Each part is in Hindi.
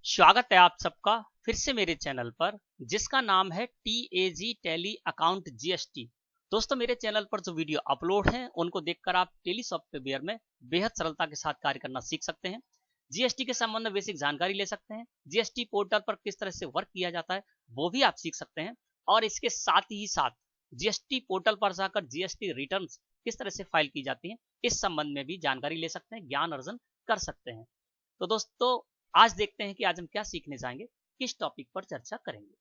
स्वागत है आप सबका फिर से मेरे चैनल पर जिसका नाम है TAG टैली अकाउंट GST। दोस्तों, मेरे चैनल पर जो वीडियो अपलोड हैं उनको देखकर आप टैली सॉफ्टवेयर में बेहद सरलता के साथ कार्य करना सीख सकते हैं। GST के संबंध में बेसिक जानकारी ले सकते हैं। GST पोर्टल पर किस तरह से वर्क किया जाता है वो भी आप सीख सकते हैं। और इसके साथ ही साथ GST पोर्टल पर जाकर GST रिटर्न किस तरह से फाइल की जाती है इस संबंध में भी जानकारी ले सकते हैं, ज्ञान अर्जन कर सकते हैं। तो दोस्तों, आज देखते हैं कि आज हम क्या सीखने जाएंगे, किस टॉपिक पर चर्चा करेंगे।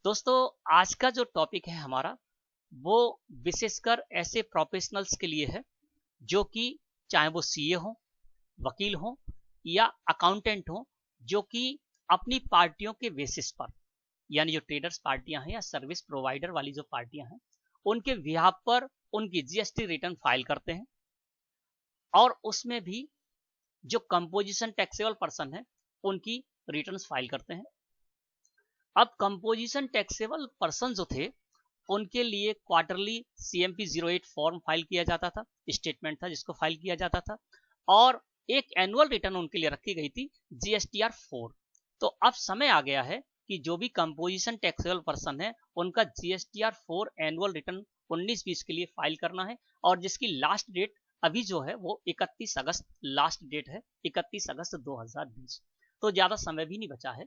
दोस्तों, आज का जो टॉपिक है हमारा वो विशेषकर ऐसे प्रोफेशनल्स के लिए है जो कि चाहे वो CA हो, वकील हो या अकाउंटेंट हो, जो कि अपनी पार्टियों के बेसिस पर, यानी जो ट्रेडर्स पार्टियां हैं या सर्विस प्रोवाइडर वाली जो पार्टियां हैं उनके बिहाफ पर उनकी GST रिटर्न फाइल करते हैं। और उसमें भी जो कंपोजिशन टैक्सेबल पर्सन है उनकी रिटर्न्स फाइल करते हैं। अब कंपोजिशन टैक्सेबल पर्सन जो थे उनके लिए क्वार्टरली CMP 08 फॉर्म फाइल किया जाता था, स्टेटमेंट था जिसको फाइल किया जाता था, और एक एनुअल रिटर्न उनके लिए रखी गई थी GSTR 4। तो अब समय आ गया है कि जो भी कंपोजिशन टैक्सेबल पर्सन है उनका GSTR 4 एनुअल रिटर्न 19-20 के लिए फाइल करना है, और जिसकी लास्ट डेट अभी जो है वो 31 अगस्त लास्ट डेट है, 31 अगस्त 2020। तो ज्यादा समय भी नहीं बचा है।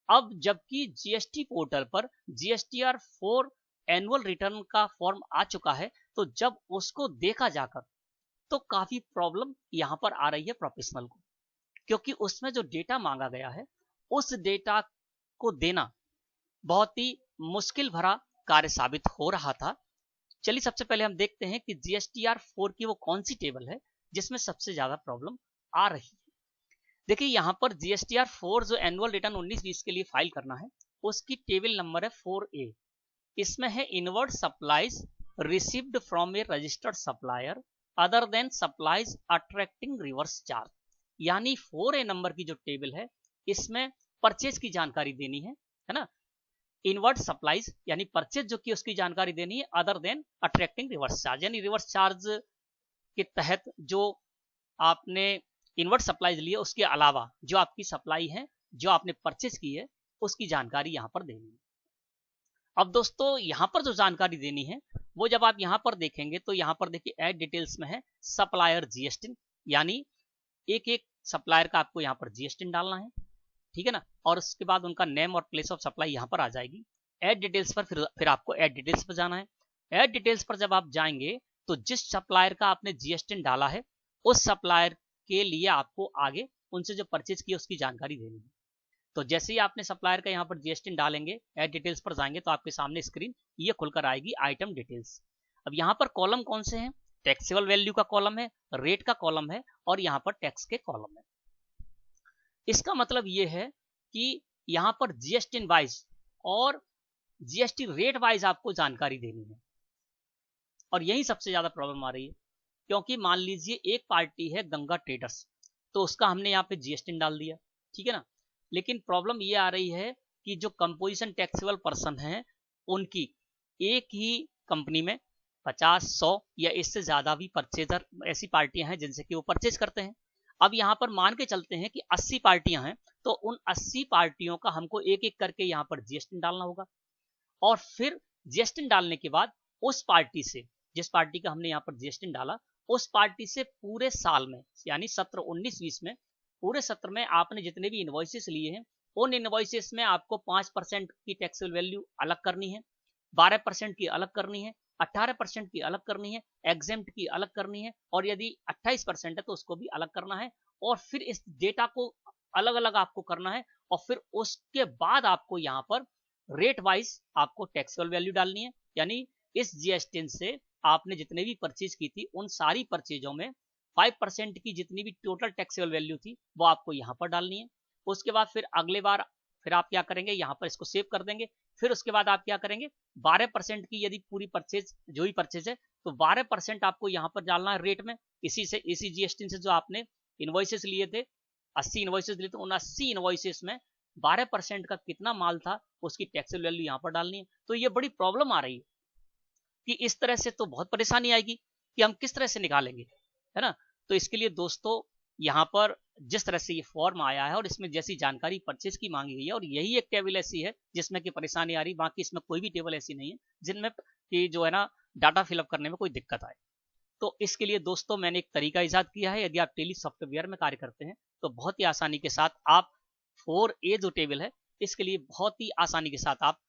अब जबकि GST पोर्टल पर GSTR 4 एनुअल रिटर्न का फॉर्म आ चुका है, तो जब उसको देखा जाकर तो काफी प्रॉब्लम यहां पर आ रही है प्रोफेशनल को, क्योंकि उसमें जो डेटा मांगा गया है उस डेटा को देना बहुत ही मुश्किल भरा कार्य साबित हो रहा था। चलिए सबसे पहले हम देखते हैं कि GSTR 4 की वो कौन सी टेबल है जिसमें सबसे ज्यादा प्रॉब्लम आ रही है। देखिए, यहां पर GSTR 4 जो एनुअल रिटर्न 19-20 के लिए फाइल करना है उसकी टेबल नंबर है 4A। इसमें है inward supplies received from A registered supplier other than supplies attracting reverse charge. यानी 4A नंबर की जो टेबल है इसमें परचेज की जानकारी देनी है ना। इनवर्ड सप्लाईज यानी परचेज जो कि उसकी जानकारी देनी है, other than attracting reverse charge, यानी रिवर्स चार्ज के तहत जो आपने इनवर्ड सप्लाईज लिए उसके अलावा जो आपकी सप्लाई है, जो आपने परचेज की है, उसकी जानकारी यहां पर देनी है। अब दोस्तों, यहां पर जो जानकारी देनी है वो जब आप यहां पर देखेंगे तो यहां पर देखिए ऐड डिटेल्स में है सप्लायर GST, यानी एक एक सप्लायर का आपको यहां पर GST डालना है, ठीक है ना। और उसके बाद उनका नेम और प्लेस ऑफ सप्लाई यहां पर आ जाएगी। ऐड डिटेल्स पर फिर आपको ऐड डिटेल्स पर जाना है। ऐड डिटेल्स पर जब आप जाएंगे तो जिस सप्लायर का आपने GST डाला है उस सप्लायर के लिए आपको आगे उनसे जो परचेज किया उसकी जानकारी देनी है। तो जैसे ही आपने सप्लायर का यहाँ पर GST डालेंगे, ऐड डिटेल्स पर जाएंगे तो आपके सामने स्क्रीन ये खुलकर आएगी, आइटम डिटेल्स। अब यहाँ पर कॉलम कौन से हैं? टैक्सेबल वैल्यू का कॉलम है, रेट का कॉलम है, और यहाँ पर टैक्स के कॉलम है। इसका मतलब ये है कि यहाँ पर GST वाइज और GST रेट वाइज आपको जानकारी देनी है, और यही सबसे ज्यादा प्रॉब्लम आ रही है। क्योंकि मान लीजिए एक पार्टी है गंगा ट्रेडर्स, तो उसका हमने यहाँ पे GST डाल दिया, ठीक है ना। लेकिन प्रॉब्लम ये आ रही है कि जो कंपोजिशन टैक्सेबल पर्सन है उनकी एक ही कंपनी में 50, 100 या इससे ज्यादा भी परचेजर ऐसी पार्टियां हैं जिनसे कि वो परचेज करते हैं। अब यहाँ पर मान के चलते हैं कि 80 पार्टियां हैं, तो उन 80 पार्टियों का हमको एक एक करके यहाँ पर GST डालना होगा, और फिर GST डालने के बाद उस पार्टी से, जिस पार्टी का हमने यहाँ पर GST डाला, उस पार्टी से पूरे साल में, यानी सत्र 19-20 में, पूरे सत्र में आपने जितने भी इनवॉइसेस लिए हैं उन इनवॉइसेस में आपको 5% की टैक्सेबल वैल्यू अलग करनी है, 12% की अलग करनी है, 18% की अलग करनी है, एग्जेम्प्ट की अलग करनी है, और यदि 28% है तो उसको भी अलग करना है। और फिर इस डेटा को अलग अलग आपको करना है, और फिर उसके बाद आपको यहाँ पर रेट वाइज आपको टैक्सेबल वैल्यू डालनी है। यानी इस GST से आपने जितने भी परचेज की थी उन सारी परचेजों में 5% की जितनी भी टोटल टैक्सेबल वैल्यू थी वो आपको यहाँ पर डालनी है। उसके बाद फिर अगले बार फिर आप क्या करेंगे, यहाँ पर इसको सेव कर देंगे। फिर उसके बाद आप क्या करेंगे, 12% की यदि पूरी परचेज जो ही परचेज है तो 12% आपको यहाँ पर डालना है रेट में। इसी GST से जो आपने इनवॉइसेस लिए थे, 80 इनवॉइसेस लिए थे, उन 80 इनवॉइसेस में 12% का कितना माल था उसकी टैक्सेबल वैल्यू यहाँ पर डालनी है। तो ये बड़ी प्रॉब्लम आ रही है कि इस तरह से तो बहुत परेशानी आएगी कि हम किस तरह से निकालेंगे, है ना। तो इसके लिए दोस्तों यहाँ पर जिस तरह से ये फॉर्म आया है और इसमें जैसी जानकारी परचेज की मांगी गई है, और यही एक टेबल ऐसी है जिसमें कि परेशानी आ रही, बाकी इसमें कोई भी टेबल ऐसी नहीं है जिनमें कि जो है ना डाटा फिलअप करने में कोई दिक्कत आए। तो इसके लिए दोस्तों मैंने एक तरीका इजाद किया है। यदि आप टेली सॉफ्टवेयर में कार्य करते हैं तो बहुत ही आसानी के साथ आप 4A जो टेबल है इसके लिए बहुत ही आसानी के साथ आप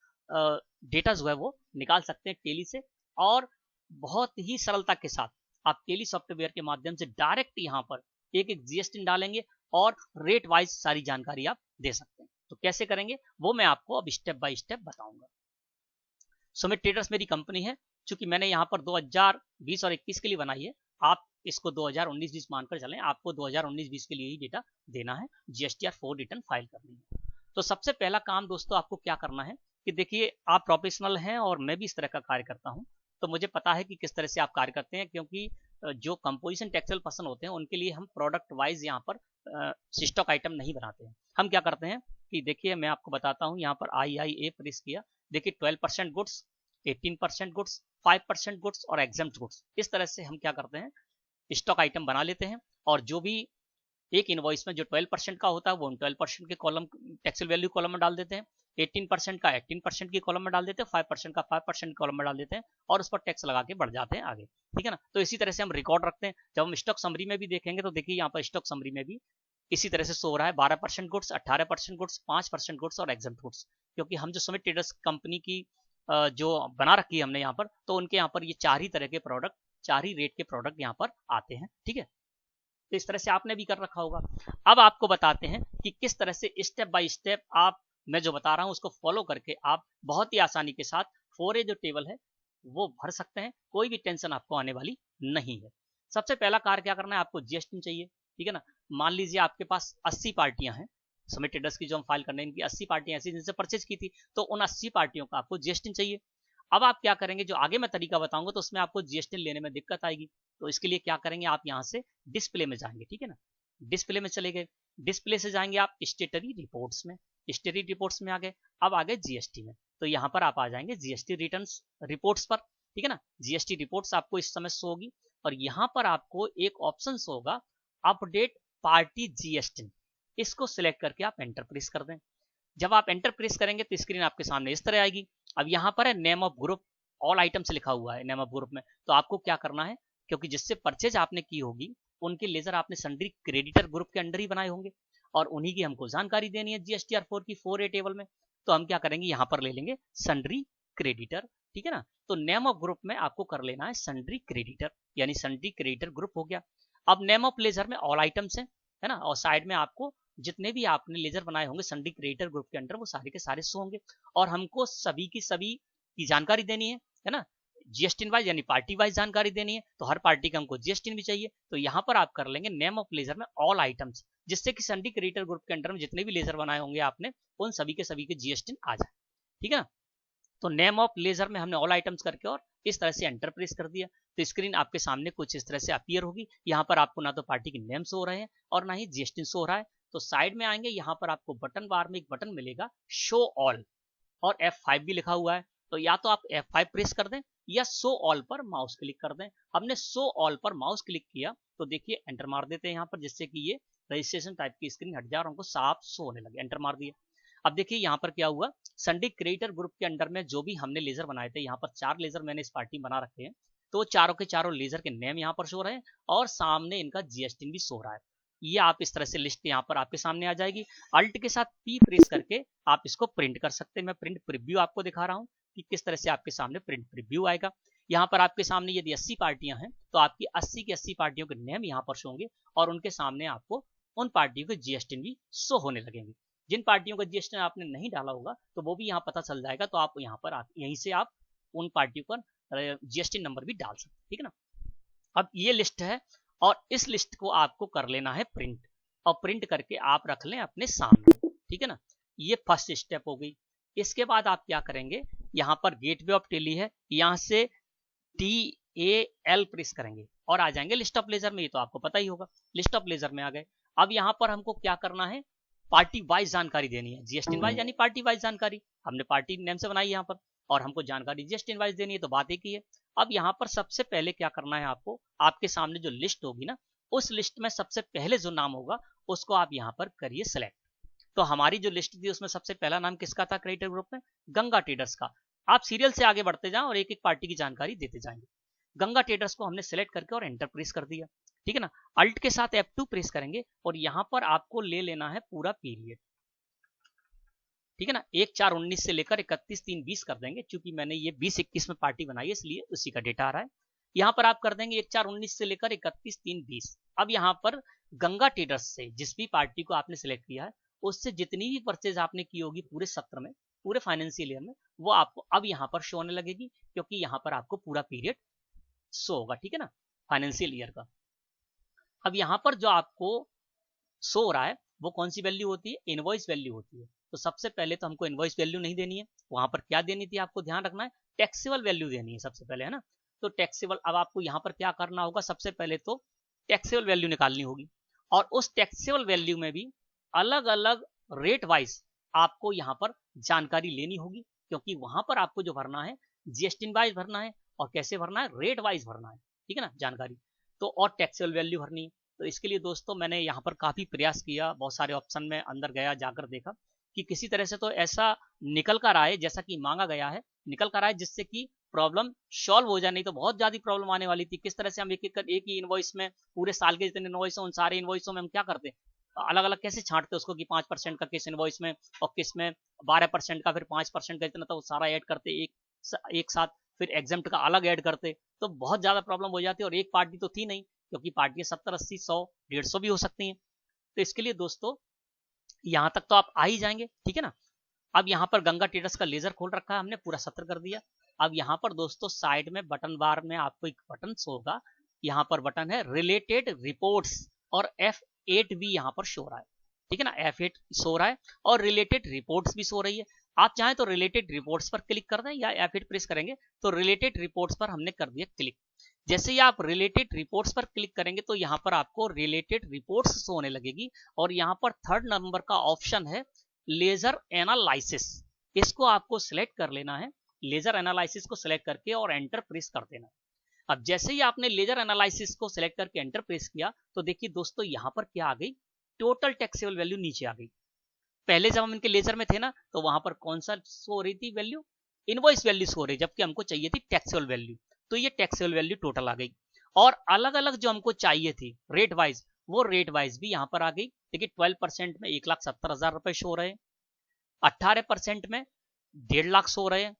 डेटा जो है वो निकाल सकते हैं टेली से, और बहुत ही सरलता के साथ आप टेली सॉफ्टवेयर के माध्यम से डायरेक्ट यहाँ पर एक एक जीएसटी डालेंगे और रेट वाइज सारी जानकारी आप दे सकते हैं। तो कैसे करेंगे वो मैं आपको अब स्टेप बाय स्टेप बताऊंगा। सुमित ट्रेडर्स मेरी कंपनी है, चूंकि मैंने यहाँ पर 2020 और 21 के लिए बनाई है, आप इसको 2019-20 मानकर चलें, आपको 2019-20 के लिए ही डेटा देना है, जीएसटीआर 4 रिटर्न फाइल करनी है। तो सबसे पहला काम दोस्तों आपको क्या करना है कि देखिए आप प्रोफेशनल हैं और मैं भी इस तरह का कार्य करता हूं, तो मुझे पता है कि किस तरह से आप कार्य करते हैं, क्योंकि जो कंपोजिशन टेक्सटाइल पर्सन होते हैं उनके लिए हम प्रोडक्ट वाइज यहाँ पर स्टॉक आइटम नहीं बनाते हैं। हम क्या करते हैं कि देखिए मैं आपको बताता हूँ, यहाँ पर IIA प्रेस किया, देखिए 12% गुड्स, 18% गुड्स, 5% गुड्स और एग्जेम्प्ट गुड्स, इस तरह से हम क्या करते हैं स्टॉक आइटम बना लेते हैं। और जो भी एक इनवॉइस में जो 12% का होता है वो 12% के कॉलम टेक्सटाइल वैल्यू कॉलम में डाल देते हैं, 18% का 18% की कॉलम में डाल देते हैं, 5% का 5% कॉलम में डाल देते हैं और उस पर टैक्स लगा के बढ़ जाते हैं आगे, ठीक है ना। तो इसी तरह से हम रिकॉर्ड रखते हैं। जब हम स्टॉक समरी में भी देखेंगे तो देखिए यहाँ पर स्टॉक समरी में भी इसी तरह से शो हो रहा है 12% गुड्स, 18% गुड्स, 5% गुड्स और एग्जेम्प्ट गुड्स, क्योंकि हम जो सुमित ट्रेडर्स कंपनी की जो बना रखी है हमने यहाँ पर, तो उनके यहाँ पर ये 4 ही तरह के प्रोडक्ट, 4 ही रेट के प्रोडक्ट यहाँ पर आते हैं, ठीक है। तो इस तरह से आपने भी कर रखा होगा। अब आपको बताते हैं कि किस तरह से स्टेप बाय स्टेप आप मैं जो बता रहा हूं उसको फॉलो करके आप बहुत ही आसानी के साथ 4A जो टेबल है वो भर सकते हैं, कोई भी टेंशन आपको आने वाली नहीं है। सबसे पहला कार्य क्या करना है, आपको जीएसटी चाहिए, ठीक है ना। मान लीजिए आपके पास 80 पार्टियां हैं, सुमित ट्रेडर्स की जो हम फाइल करने इनकी 80 पार्टियां ऐसी जिनसे परचेज की थी, तो उन 80 पार्टियों का आपको जीएसटी चाहिए। अब आप क्या करेंगे, जो आगे मैं तरीका बताऊंगा तो उसमें आपको जीएसटी लेने में दिक्कत आएगी, तो इसके लिए क्या करेंगे, आप यहाँ से डिस्प्ले में जाएंगे, ठीक है ना। डिस्प्ले में चले गए, डिस्प्ले से जाएंगे आप स्टेटरी रिपोर्ट्स में, स्टेटरी रिपोर्ट्स में आ गए। अब आ गए जीएसटी में, तो यहाँ पर आप आ जाएंगे जीएसटी रिटर्न्स रिपोर्ट्स पर, ठीक है ना। जीएसटी रिपोर्ट्स आपको इस समय शो होगी और यहाँ पर आपको एक ऑप्शन होगा अपडेट पार्टी जीएसटी, इसको सिलेक्ट करके आप एंटर प्रेस कर दें। जब आप एंटर प्रेस करेंगे तो स्क्रीन आपके सामने इस तरह आएगी। अब यहाँ पर है name of group, all items लिखा हुआ है नेम ऑफ ग्रुप में, तो आपको क्या करना है, क्योंकि जिससे परचेज आपने की होगी उनके लेजर आपने सन्ड्री क्रेडिटर ग्रुप के अंडर ही बनाए होंगे और उन्हीं की हमको जानकारी देनी है जीएसटीआर 4 की 4A टेबल में। तो हम क्या करेंगे, यहाँ पर ले लेंगे सन्ड्री क्रेडिटर, ठीक है ना। तो नेम ऑफ ग्रुप में आपको कर लेना है सन्ड्री क्रेडिटर, यानी सन्ड्री क्रेडिटर ग्रुप हो गया। अब नेम ऑफ लेजर में ऑल आइटम्स है ना, और साइड में आपको जितने भी आपने लेजर बनाए होंगे सन्ड्री क्रेडिटर ग्रुप के अंडर वो सारे के सारे शो होंगे और हमको सभी की जानकारी देनी है ना, जीएसटी वाइज यानी पार्टी वाइज जानकारी देनी है। तो हर पार्टी का हमको जीएसटी भी चाहिए, तो यहाँ पर आप कर लेंगे नेम ऑफ लेजर में ऑल आइटम्स, जिससे कि सन्ड्री क्रेडिटर ग्रुप के अंडर में जितने भी लेजर बनाए होंगे आपने उन सभी के जीएसटी आ जाए, ठीक है ना। तो नेम ऑफ लेजर में हमने ऑल आइटम्स करके और इस तरह से एंटर प्रेस कर दिया, तो स्क्रीन आपके सामने कुछ इस तरह से अपीयर होगी। यहाँ पर आपको ना तो पार्टी के नेम शो हो रहे हैं और ना ही जीएसटी शो हो रहा है। तो साइड में आएंगे, यहाँ पर आपको बटन बार में एक बटन मिलेगा शो ऑल और F5 भी लिखा हुआ है, तो या तो आप F5 प्रेस कर दें या शो ऑल पर माउस क्लिक कर दें। हमने शो ऑल पर माउस क्लिक किया तो देखिए एंटर मार देते हैं यहाँ पर, जिससे कि ये रजिस्ट्रेशन टाइप की स्क्रीन हट जाए और हमको साफ शो होने लगे। एंटर मार दिए। अब देखिए यहाँ पर क्या हुआ, सन्ड्री क्रिएटर ग्रुप के अंडर में जो भी हमने लेजर बनाए थे, यहाँ पर 4 लेजर मैंने इस पार्टी बना रखे हैं, तो चारों के चारों लेजर के नेम यहाँ पर शो रहे हैं और सामने इनका जीएसटी भी शो रहा है। ये आप इस तरह से लिस्ट यहाँ पर आपके सामने आ जाएगी। अल्ट के साथ P प्रेस करके आप इसको प्रिंट कर सकते हैं। मैं प्रिंट प्रीव्यू आपको दिखा रहा हूँ कि किस तरह से आपके सामने प्रिंट प्रीव्यू आएगा। यहाँ पर आपके सामने यदि 80 पार्टियां हैं तो आपकी 80 की 80 पार्टियों के नेम यहाँ पर शो होंगे और उनके सामने आपको उन पार्टियों के जीएसटी भी शो होने लगेंगे। जिन पार्टियों का जीएसटी आपने नहीं डाला होगा तो वो भी यहाँ पता चल जाएगा, तो आप यहाँ पर यहीं से आप उन पार्टियों पर जीएसटी नंबर भी डाल सकते हैं, ठीक है ना। अब ये लिस्ट है और इस लिस्ट को आपको कर लेना है प्रिंट, और प्रिंट करके आप रख लें अपने सामने, ठीक है ना। ये फर्स्ट स्टेप हो गई। इसके बाद आप क्या करेंगे, यहाँ पर गेटवे ऑफ टेली है, यहाँ से TAL प्रेस करेंगे और आ जाएंगे लिस्ट ऑफ लेजर में। ये तो आपको पता ही होगा, लिस्ट ऑफ लेजर में आ गए। अब यहाँ पर हमको क्या करना है, पार्टी वाइज जानकारी देनी है, जीएसटी वाइज यानी पार्टी वाइज जानकारी। हमने पार्टी नेम से बनाई यहाँ पर और हमको जानकारी जीएसटी वाइज देनी है, तो बात एक ही है। अब यहाँ पर सबसे पहले क्या करना है, आपको आपके सामने जो लिस्ट होगी ना, उस लिस्ट में सबसे पहले जो नाम होगा उसको आप यहाँ पर करिए सिलेक्ट। तो हमारी जो लिस्ट थी उसमें सबसे पहला नाम किसका था क्रेडिटर ग्रुप में? गंगा ट्रेडर्स का। आप सीरियल से आगे बढ़ते जाएं और एक एक पार्टी की जानकारी देते जाएंगे। गंगा ट्रेडर्स को हमने सेलेक्ट करके और एंटर प्रेस कर दिया, ठीक है ना। अल्ट के साथ F2 प्रेस करेंगे और यहां पर आपको ले लेना है पूरा पीरियड, ठीक है ना। 1/4/19 से लेकर 31/3/20 कर देंगे, क्योंकि मैंने ये 20-21 में पार्टी बनाई है इसलिए उसी का डेटा आ रहा है। यहाँ पर आप कर देंगे 1/4/19 से लेकर 31/3/20। अब यहाँ पर गंगा ट्रेडर्स से जिस भी पार्टी को आपने सिलेक्ट किया है उससे जितनी भी परचेज आपने की होगी पूरे सत्र में, पूरे फाइनेंशियल ईयर में, वो आपको अब यहाँ पर शो होने लगेगी, क्योंकि यहाँ पर आपको पूरा पीरियड शो होगा, ठीक है ना, फाइनेंशियल ईयर का। अब यहाँ पर जो आपको शो हो रहा है वो कौन सी वैल्यू होती है? इनवॉइस वैल्यू होती है। तो सबसे पहले तो हमको इनवॉइस वैल्यू नहीं देनी है, वहां पर क्या देनी थी आपको ध्यान रखना है, टैक्सेबल वैल्यू देनी है सबसे पहले, है ना। तो टैक्सेबल, अब आपको यहाँ पर क्या करना होगा, सबसे पहले तो टैक्सेबल वैल्यू निकालनी होगी और उस टैक्सेबल वैल्यू में भी अलग अलग रेट वाइज आपको यहाँ पर जानकारी लेनी होगी, क्योंकि वहां पर आपको जो भरना है जीएसटी वाइज भरना है और कैसे भरना है, रेट वाइज भरना है, ठीक है ना, जानकारी। तो और टैक्सेबल वैल्यू भरनी है। तो इसके लिए दोस्तों मैंने यहाँ पर काफी प्रयास किया, बहुत सारे ऑप्शन में अंदर गया, जाकर देखा कि किसी तरह से तो ऐसा निकल कर आए जैसा कि मांगा गया है, निकल कर आए जिससे कि प्रॉब्लम सॉल्व हो जाए, नहीं तो बहुत ज्यादा प्रॉब्लम आने वाली थी। किस तरह से हम एक ही इनवॉइस में पूरे साल के जितने इनवॉइस उन सारे इनवॉइसों में हम क्या करते, अलग अलग कैसे छांटते उसको कि 5% का किस इनवॉइस में और किस में 12% का, फिर 5% का, इतना तो सारा ऐड करते एक साथ, फिर एग्जाम्प्ट का अलग ऐड करते, तो बहुत ज्यादा प्रॉब्लम हो जाती है। और एक पार्टी तो थी नहीं, क्योंकि पार्टियां 70, 80, 100, 150 भी हो सकती हैं। तो इसके लिए दोस्तों यहां तक तो आप आ ही जाएंगे, ठीक है ना। अब यहाँ पर गंगा ट्रेडर्स का लेजर खोल रखा है हमने, पूरा सत्र कर दिया। अब यहाँ पर दोस्तों साइड में बटन बार में आपको एक बटन शो होगा, यहाँ पर बटन है रिलेटेड रिपोर्ट्स और F8 भी यहाँ पर शो रहा है, ठीक है ना, F8 शो रहा है और रिलेटेड रिपोर्ट्स भी शो रही है। आप चाहें तो रिलेटेड रिपोर्ट्स पर क्लिक कर दें या F8 प्रेस करेंगे तो रिलेटेड रिपोर्ट्स पर हमने कर दिया क्लिक। जैसे ही आप रिलेटेड रिपोर्ट्स पर क्लिक करेंगे तो यहाँ पर आपको रिलेटेड रिपोर्ट्स शो होने लगेगी और यहाँ पर 3rd नंबर का ऑप्शन है लेजर एनालिसिस, इसको आपको सिलेक्ट कर लेना है। लेजर एनालिसिस को सिलेक्ट करके और एंटर प्रेस कर देना। अब जैसे ही आपने लेजर एनालिसिस को सिलेक्ट करके एंटर प्रेस किया तो देखिए दोस्तों यहाँ पर क्या आ गई, टोटल टैक्सेबल वैल्यू नीचे आ गई। पहले जब हम इनके लेजर में थे ना तो वहां पर कौन सा शो हो रही थी वैल्यू, इनवॉइस वैल्यू शो हो रही, जबकि हमको चाहिए थी टैक्सेबल वैल्यू। तो ये टैक्सेबल वैल्यू टोटल आ गई और अलग अलग जो हमको चाहिए थी रेट वाइज, वो रेट वाइज भी यहाँ पर आ गई। देखिए 12% में 1,70,000 रुपए शो हो रहे हैं, 18% में 1.5 लाख शो रहे हैं,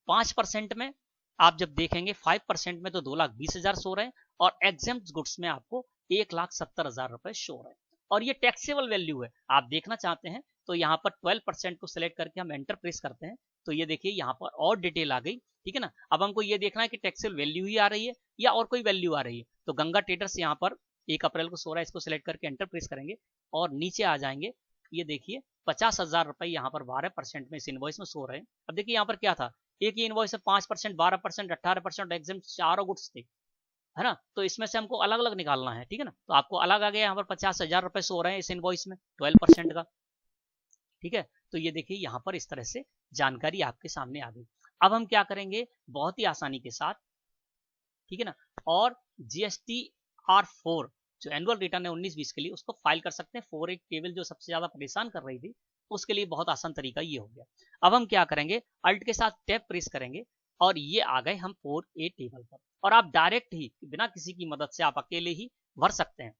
5% में आप जब देखेंगे 5% में तो 2,20,000 शो रहे हैं और एग्जेम्प्ट गुड्स में आपको 1,70,000 रुपए शो रहे हैं। और ये टैक्सेबल वैल्यू है। आप देखना चाहते हैं तो यहाँ पर 12% को सिलेक्ट करके हम एंटर प्रेस करते हैं तो ये देखिए यहाँ पर और डिटेल आ गई, ठीक है ना। अब हमको ये देखना है कि टैक्सेबल वैल्यू ही आ रही है या और कोई वैल्यू आ रही है। तो गंगा ट्रेडर्स यहाँ पर 1 अप्रैल को शो रहा है, इसको सिलेक्ट करके एंटर प्रेस करेंगे और नीचे आ जाएंगे। ये देखिए 50,000 रुपए यहाँ पर 12% में इस इनवॉइस में शो रहे हैं। अब देखिए यहाँ पर क्या था, एक ही इनवॉइस है 5%, 12%, 18% एग्जाम, चारों गुड्स थे, है ना। तो इसमें से हमको अलग अलग निकालना है, ठीक है ना। तो आपको अलग आ गया, यहाँ पर 50,000 रुपए शो रहे हैं इस इनवॉइस में 12% का, ठीक है। तो ये देखिए यहाँ पर इस तरह से जानकारी आपके सामने आ गई। अब हम क्या करेंगे बहुत ही आसानी के साथ, ठीक है ना, और GSTR4 जो एनुअल रिटर्न है 19-20 के लिए उसको फाइल कर सकते हैं। 4A टेबल जो सबसे ज्यादा परेशान कर रही थी उसके लिए बहुत आसान तरीका ये हो गया। अब हम क्या करेंगे, अल्ट के साथ टैब प्रेस करेंगे और ये आ गए हम 4A टेबल पर। और आप डायरेक्ट ही बिना किसी की मदद से आप अकेले ही भर सकते हैं।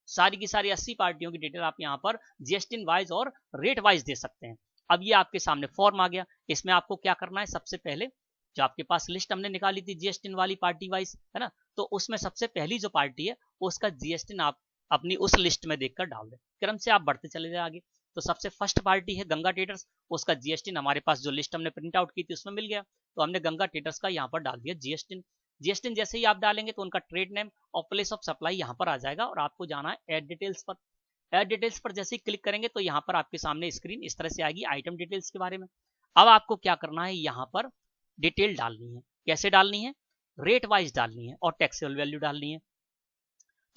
सारी की सारी 80 पार्टियों की डिटेल आप यहाँ पर जीएसटी वाइज और रेट वाइज दे सकते हैं। अब ये आपके सामने फॉर्म आ गया, इसमें आपको क्या करना है, सबसे पहले जो आपके पास लिस्ट हमने निकाली थी जीएसटी वाली पार्टी वाइज, है ना, तो उसमें सबसे पहली जो पार्टी है उसका जीएसटी आप अपनी उस लिस्ट में देखकर डाल दें। क्रम से आप बढ़ते चले जाए आगे। तो सबसे फर्स्ट पार्टी है गंगा ट्रेडर्स, उसका जीएसटी हमारे पास जो लिस्ट हमने प्रिंट आउट की थी उसमें मिल गया, तो हमने गंगा ट्रेडर्स का यहाँ पर डाल दिया जीएसटी। जीएसटी जैसे ही आप डालेंगे तो उनका ट्रेड नेम और प्लेस ऑफ सप्लाई यहाँ पर आ जाएगा और आपको जाना है ऐड डिटेल्स पर। ऐड डिटेल्स पर जैसे ही क्लिक करेंगे तो यहाँ पर आपके सामने स्क्रीन इस तरह से आएगी आइटम डिटेल्स के बारे में। अब आपको क्या करना है, यहाँ पर डिटेल डालनी है। कैसे डालनी है, रेट वाइज डालनी है और टैक्सेबल वैल्यू डालनी है।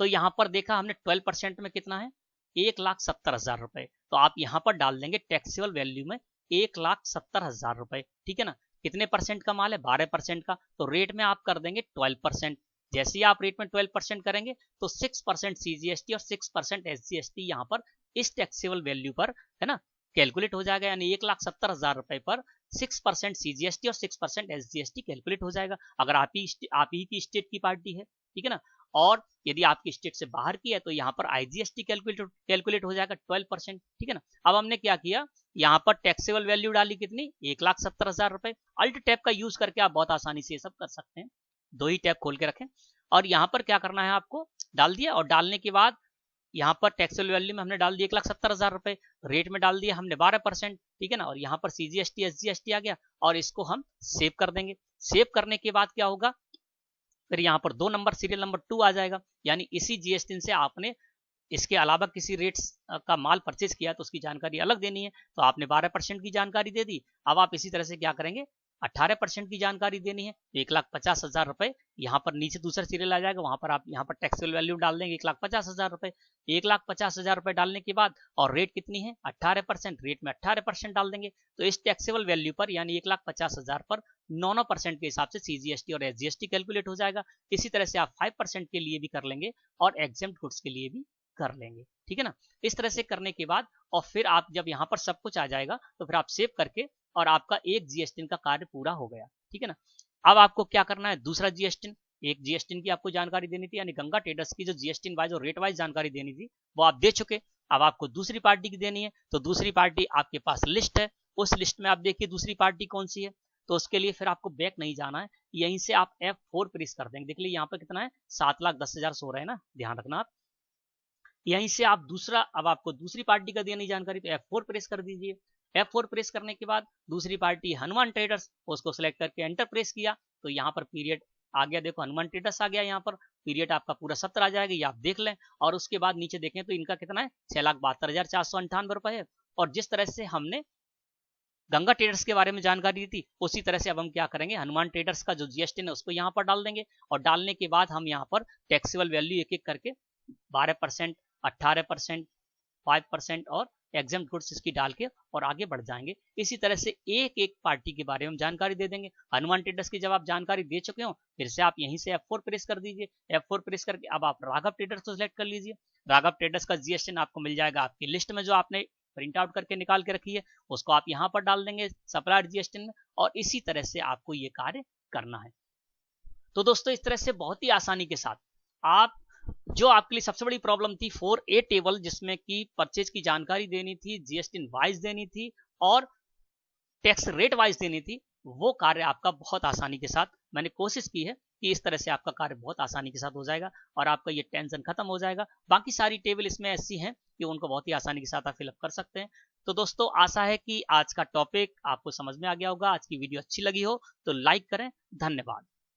तो यहाँ पर देखा हमने 12% में कितना है, 1,70,000 रुपए, तो आप यहाँ पर डाल देंगे टैक्सेबल वैल्यू में 1,70,000 रुपए, ठीक है ना। कितने परसेंट का माल है, 12% का, तो रेट में आप कर देंगे 12%, जैसे ही आप रेट में 12% करेंगे तो 6% CGST और 6% SGST यहाँ पर इस टैक्सेबल वैल्यू पर, है ना, कैलकुलेट हो जाएगा। यानी 1,70,000 रुपए पर 6% CGST और 6% SGST कैलकुलेट हो जाएगा, अगर आप ही की स्टेट की पार्टी है, ठीक है ना। और यदि आपकी स्टेट से बाहर की है तो यहाँ पर IGST कैलकुलेट हो जाएगा 12%, ठीक है ना। अब हमने क्या किया, यहाँ पर टैक्सेबल वैल्यू डाली कितनी, 1,70,000 रुपए। अल्ट टैब का यूज करके आप बहुत आसानी से ये सब कर सकते हैं। दो ही टैब खोल के रखें और यहाँ पर क्या करना है, आपको डाल दिया, और डालने के बाद यहाँ पर टैक्सेबल वैल्यू में हमने डाल दिया 1,70,000 रुपए, रेट में डाल दिया हमने 12%, ठीक है ना। और यहाँ पर CGST SGST आ गया और इसको हम सेव कर देंगे। सेव करने के बाद क्या होगा, फिर यहाँ पर 2 नंबर सीरियल नंबर 2 आ जाएगा, यानी इसी GST से आपने इसके अलावा किसी रेट्स का माल परचेज किया तो उसकी जानकारी अलग देनी है, तो आपने 12% की जानकारी दे दी। अब आप इसी तरह से क्या करेंगे, 18% की जानकारी देनी है, 1,50,000 रुपए यहाँ पर नीचे दूसरा सीरियल आ जाएगा, वहां पर आप यहाँ पर टैक्सेबल वैल्यू डाल देंगे 1,50,000 रुपए। 1,50,000 रुपए डालने के बाद और रेट कितनी है 18%, रेट में 18% डाल देंगे, तो इस टैक्सेबल वैल्यू पर यानी 1,50,000 पर 9% के हिसाब से CGST और SGST कैलकुलेट हो जाएगा। इसी तरह से आप 5% के लिए भी कर लेंगे और एग्जेम्प्ट गुड्स के लिए भी कर लेंगे, ठीक है ना। इस तरह से करने के बाद और फिर आप जब यहाँ पर सब कुछ आ जाएगा तो फिर आप सेव करके, और आपका एक GST का कार्य पूरा हो गया, ठीक है ना। अब आपको क्या करना है, दूसरा GST, एक GST की आपको जानकारी देनी थी, यानी गंगा ट्रेडर्स की जो GST वाइज और रेट वाइज जानकारी देनी थी वो आप दे चुके। अब आपको दूसरी पार्टी की देनी है, तो दूसरी पार्टी आपके पास लिस्ट है, उस लिस्ट में आप देखिए दूसरी पार्टी कौन सी है। तो उसके लिए फिर आपको बैक नहीं जाना है, यहीं से आप F4 प्रेस कर देंगे। देख लीजिए यहाँ पर कितना है, 7,10,000 सो रहे हैं ना, ध्यान रखना आप। यहीं से आप दूसरा, अब आपको दूसरी पार्टी का देनी जानकारी, तो F4 प्रेस कर दीजिए। F4 प्रेस करने के बाद दूसरी पार्टी हनुमान ट्रेडर्स, उसको सिलेक्ट करके एंटर प्रेस किया तो यहाँ पर पीरियड आ गया, देखो हनुमान ट्रेडर्स आ गया, यहाँ पर पीरियड आपका पूरा 70 आ जाएगा, ये आप देख लें। और उसके बाद नीचे देखें तो इनका कितना है, 6,72,498 रुपए है। और जिस तरह से हमने गंगा ट्रेडर्स के बारे में जानकारी दी थी, उसी तरह से अब हम क्या करेंगे, हनुमान ट्रेडर्स का जो GST है उसको यहाँ पर डाल देंगे, और डालने के बाद हम यहाँ पर टैक्सेबल वैल्यू एक एक करके 12%, 18%, 5% और एग्जेम्प्ट गुड्स इसकी डाल के और आगे बढ़ जाएंगे। इसी तरह से एक एक पार्टी के बारे में जानकारी दे देंगे। हनुमान ट्रेडर्स की जब आप जानकारी दे चुके हो, फिर से आप यहीं से F4 प्रेस कर दीजिए। F4 प्रेस करके अब आप राघव ट्रेडर्स को सिलेक्ट कर लीजिए। राघव ट्रेडर्स का GST आपको मिल जाएगा आपकी लिस्ट में, जो आपने प्रिंट आउट करके निकाल के रखी है, उसको आप यहाँ पर डाल देंगे सप्लायर GST में, और इसी तरह से आपको ये कार्य करना है। तो दोस्तों इस तरह से बहुत ही आसानी के साथ आप, जो आपके लिए सबसे बड़ी प्रॉब्लम थी 4A टेबल, जिसमें कि परचेज की जानकारी देनी थी, GST वाइज देनी थी और टैक्स रेट वाइज देनी थी, वो कार्य आपका बहुत आसानी के साथ, मैंने कोशिश की है कि इस तरह से आपका कार्य बहुत आसानी के साथ हो जाएगा और आपका ये टेंशन खत्म हो जाएगा। बाकी सारी टेबल इसमें ऐसी हैं कि उनको बहुत ही आसानी के साथ आप फिलअप कर सकते हैं। तो दोस्तों आशा है कि आज का टॉपिक आपको समझ में आ गया होगा, आज की वीडियो अच्छी लगी हो तो लाइक करें। धन्यवाद।